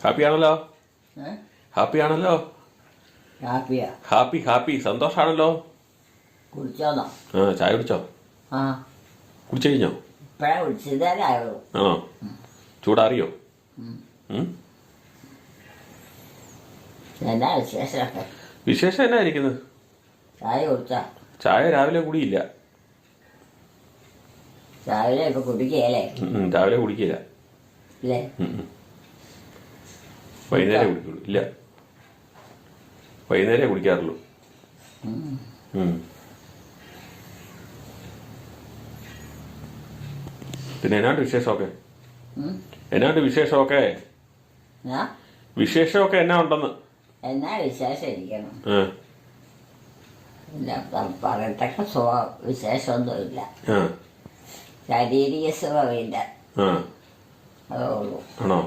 ഹാപ്പിയാണല്ലോ. ഏ? ഹാപ്പിയാണല്ലോ. കാപ്പിയാ ഹാപ്പി സന്തോഷാണല്ലോ. കുടിച്ചോന്നോ? ആ, ചായ കുടിച്ചോ? ആ കുടിച്ചു കഴിഞ്ഞോ? ഇപ്പഴേ കുടിച്ചതരായുള്ളൂ. ആണോ? ചൂടാറിയോ? ഉം? എന്നാ വിശേഷമൊക്കെ? വിശേഷം എന്നാ ഇരിക്കുന്നത്? ചായ കുടിച്ചാ? ചായ രാവിലെ കുടിയില്ല. രാവിലെ ഇപ്പൊ കുടിക്കുകയല്ലേ? രാവിലെ കുടിക്കില്ല. ഇല്ലേ? വൈകുന്നേരം കുടിക്കുള്ളൂ. ഇല്ല, വൈകുന്നേരമേ കുടിക്കാറുള്ളൂ. പിന്നെ എന്നാണ്ട് വിശേഷമൊക്കെ? എന്നാണ്ട് വിശേഷമൊക്കെ? ആ വിശേഷമൊക്കെ എന്നാ ഉണ്ടെന്ന്? എന്നാ വിശേഷം ഇരിക്കണം. ആ ഇല്ല, പറയത്തക്ക വിശേഷമൊന്നുമില്ല. ആ ശാരീരിക സുഖമില്ല. ആ അതേ ഉള്ളൂ. ആണോ?